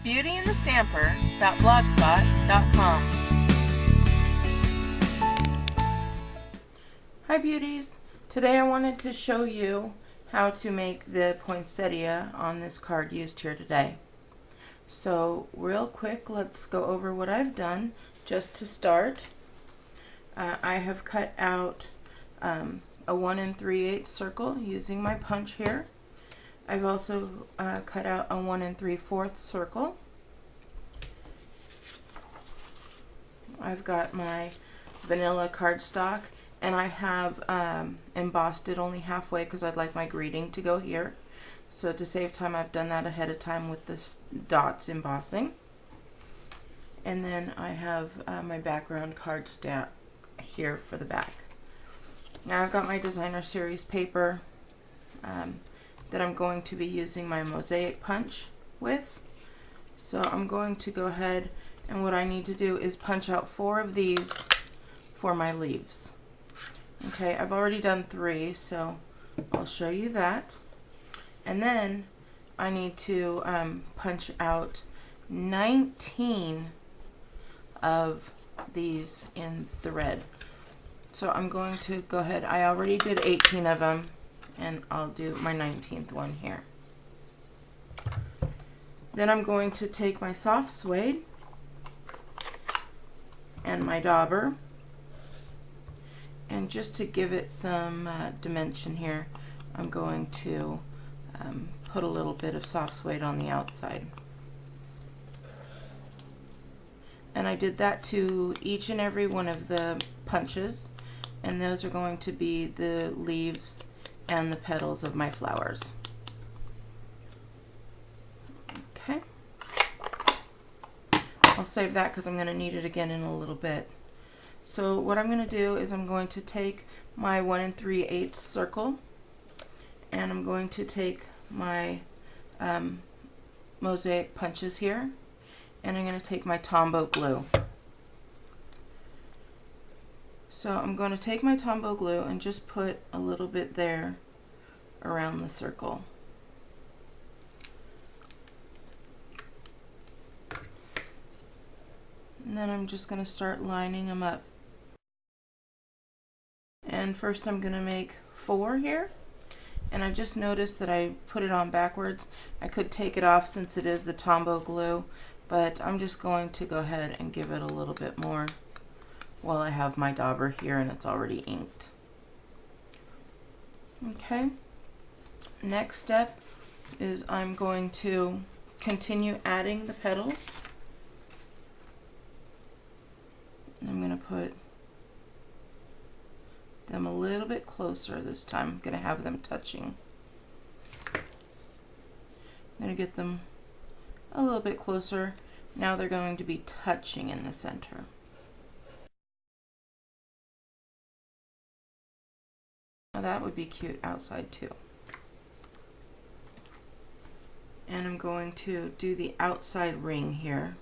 BeautyandtheStamper.blogspot.com. Hi beauties! Today I wanted to show you how to make the poinsettia on this card used here today. So real quick, let's go over what I've done just to start. I have cut out a 1 3/8 circle using my punch here. I've also cut out a 1 3/4 circle. I've got my vanilla cardstock, and I have embossed it only halfway because I'd like my greeting to go here. So to save time, I've done that ahead of time with the dots embossing. And then I have my background card stamp here for the back. Now I've got my designer series paper that I'm going to be using my mosaic punch with. So I'm going to go ahead, and what I need to do is punch out 4 of these for my leaves. Okay, I've already done 3, so I'll show you that. And then I need to punch out 19 of these in thread. So I'm going to go ahead, I already did 18 of them, and I'll do my 19th one here. Then I'm going to take my soft suede and my dauber, and just to give it some dimension here, I'm going to put a little bit of soft suede on the outside. And I did that to each and every one of the punches, and those are going to be the leaves and the petals of my flowers. Okay. I'll save that because I'm going to need it again in a little bit. So what I'm going to do is I'm going to take my 1 3/8 circle, and I'm going to take my mosaic punches here, and I'm going to take my Tombow glue. So I'm going to take my Tombow glue and just put a little bit there around the circle. And then I'm just going to start lining them up. And first I'm going to make 4 here. And I just noticed that I put it on backwards. I could take it off since it is the Tombow glue, but I'm just going to go ahead and give it a little bit more while I have my dauber here and it's already inked. Okay. Next step is I'm going to continue adding the petals. I'm going to put them a little bit closer this time. I'm going to have them touching. I'm going to get them a little bit closer. Now they're going to be touching in the center. Now that would be cute outside too. And I'm going to do the outside ring here.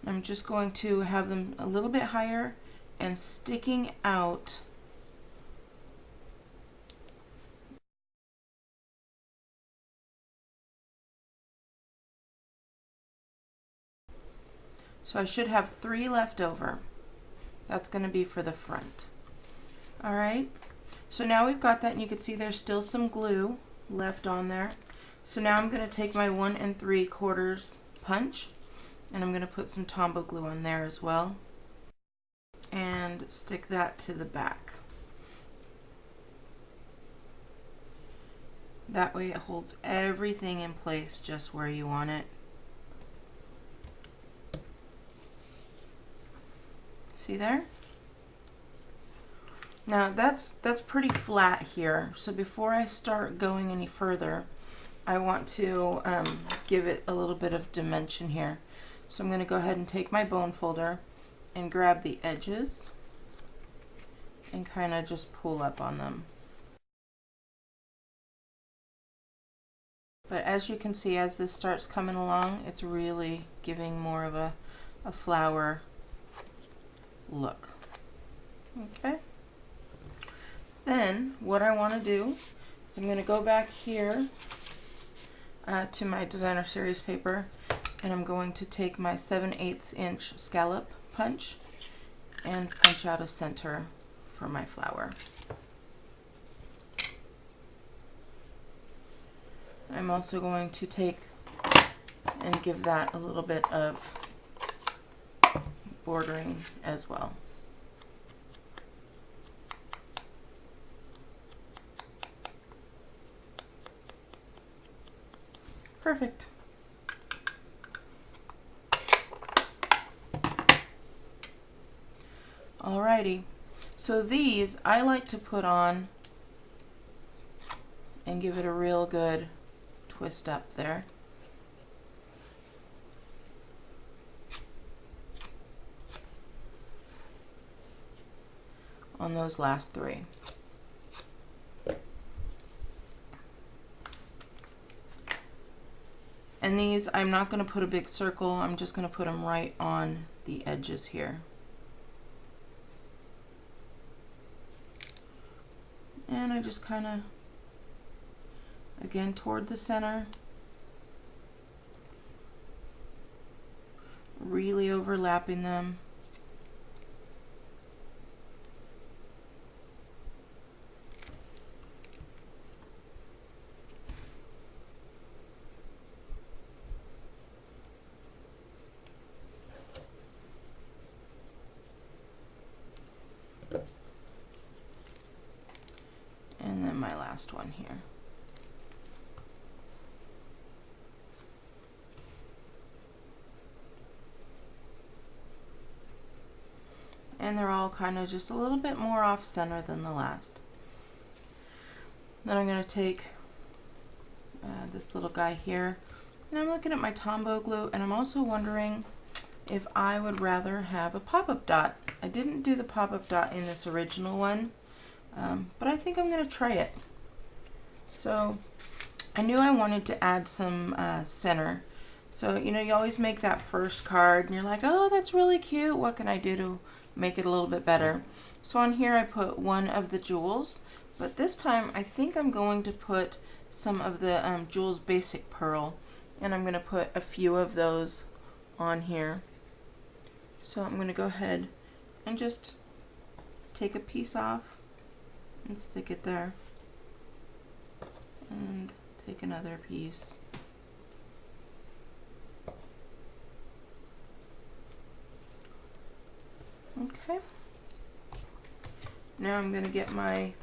I'm just going to have them a little bit higher and sticking out . So I should have 3 left over. That's going to be for the front. Alright, so now we've got that, and you can see there's still some glue left on there. So now I'm going to take my 1 3/4 punch, and I'm going to put some Tombow glue on there as well, and stick that to the back. That way it holds everything in place just where you want it. See there? Now that's pretty flat here, so before I start going any further, I want to give it a little bit of dimension here. So I'm going to go ahead and take my bone folder and grab the edges and kind of just pull up on them. But as you can see, as this starts coming along, it's really giving more of a flower look. Okay. Then what I want to do is So I'm going to go back here to my designer series paper, and I'm going to take my 7/8 inch scallop punch and punch out a center for my flower. I'm also going to take and give that a little bit of bordering as well. Perfect. Alrighty, so these I like to put on and give it a real good twist up there. On those last three. And these, I'm not going to put a big circle, I'm just going to put them right on the edges here. And I just kind of, again, toward the center, really overlapping them. And then my last one here. And they're all kind of just a little bit more off center than the last. Then I'm going to take this little guy here, and I'm looking at my Tombow glue, and I'm also wondering if I would rather have a pop-up dot. I didn't do the pop-up dot in this original one, but I think I'm going to try it. So I knew I wanted to add some center. So, you know, you always make that first card and you're like, oh, that's really cute. What can I do to make it a little bit better? So on here I put one of the jewels, but this time I think I'm going to put some of the Jewels Basic Pearl, and I'm going to put a few of those on here. So I'm going to go ahead and just take a piece off and stick it there, and take another piece. Okay. Now I'm going to get my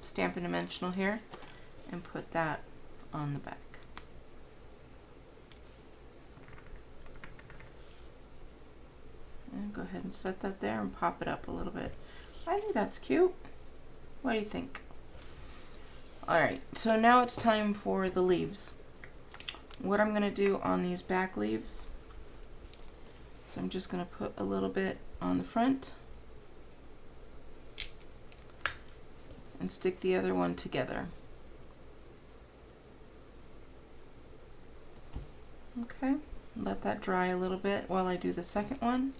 Stampin' Dimensional here and put that on the back. And go ahead and set that there and pop it up a little bit. I think that's cute. What do you think? Alright, so now it's time for the leaves. What I'm going to do on these back leaves, so I'm just going to put a little bit on the front and stick the other one together. Okay, let that dry a little bit while I do the second one.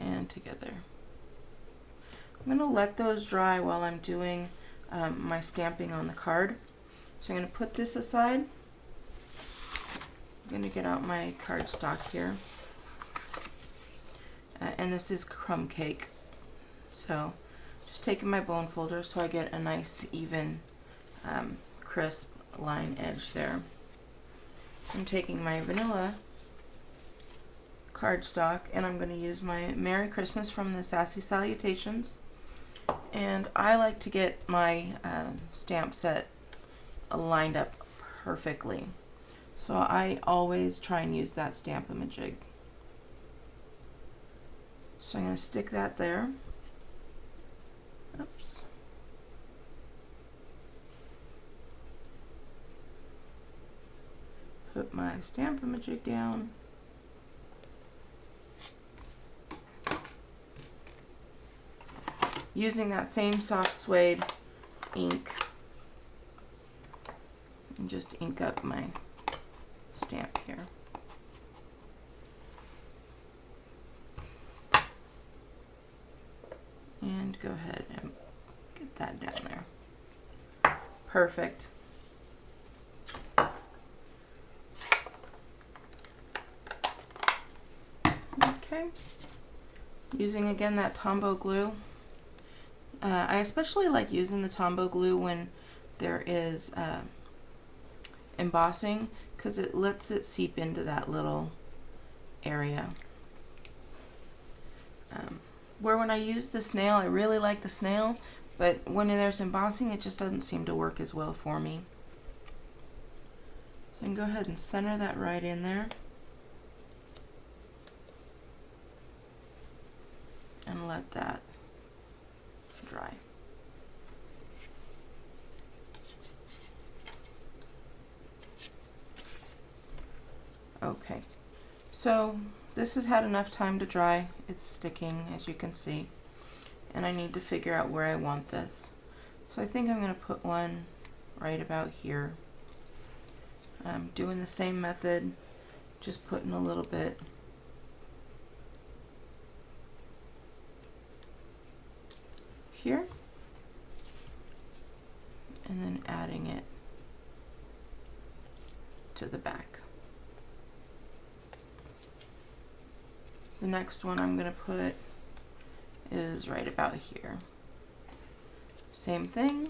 And together. I'm going to let those dry while I'm doing my stamping on the card. So I'm going to put this aside. I'm going to get out my cardstock here. And this is crumb cake. So just taking my bone folder so I get a nice even crisp line edge there. I'm taking my vanilla cardstock and I'm going to use my Merry Christmas from the Sassy Salutations. And I like to get my stamp set lined up perfectly. So I always try and use that Stamp-A-Majig. So I'm going to stick that there. Oops. Put my Stamp-A-Majig down. Using that same soft suede ink, and just ink up my stamp here. And go ahead and get that down there. Perfect. Okay. Using again that Tombow glue. I especially like using the Tombow glue when there is embossing, because it lets it seep into that little area. Where when I use the snail, I really like the snail, but when there's embossing, it just doesn't seem to work as well for me. So I can go ahead and center that right in there. And let that dry. Okay, so this has had enough time to dry. It's sticking, as you can see, and I need to figure out where I want this. So I think I'm going to put one right about here. I'm doing the same method, just putting a little bit here and then adding it to the back. The next one I'm going to put is right about here. Same thing.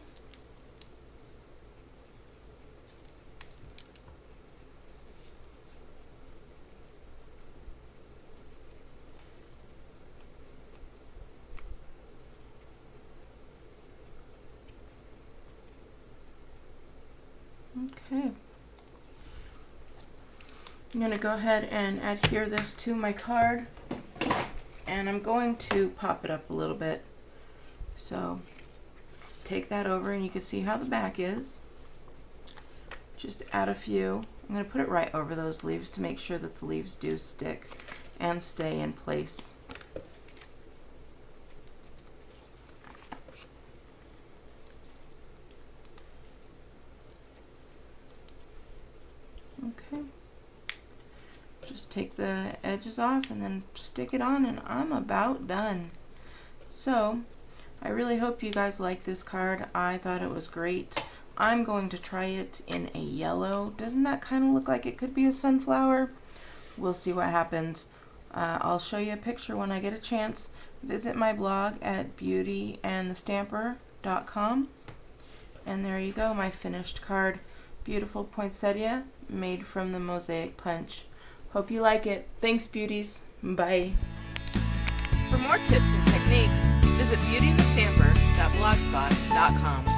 Okay. I'm going to go ahead and adhere this to my card, and I'm going to pop it up a little bit. So take that over and you can see how the back is. Just add a few. I'm going to put it right over those leaves to make sure that the leaves do stick and stay in place. Okay. Just take the edges off and then stick it on, and I'm about done. So I really hope you guys like this card. I thought it was great. I'm going to try it in a yellow. Doesn't that kind of look like it could be a sunflower? We'll see what happens. I'll show you a picture when I get a chance. Visit my blog at BeautyandtheStamper.com, and there you go, my finished card. Beautiful poinsettia made from the mosaic punch. Hope you like it. Thanks, beauties. Bye. For more tips and techniques, visit BeautyandtheStamper.blogspot.com.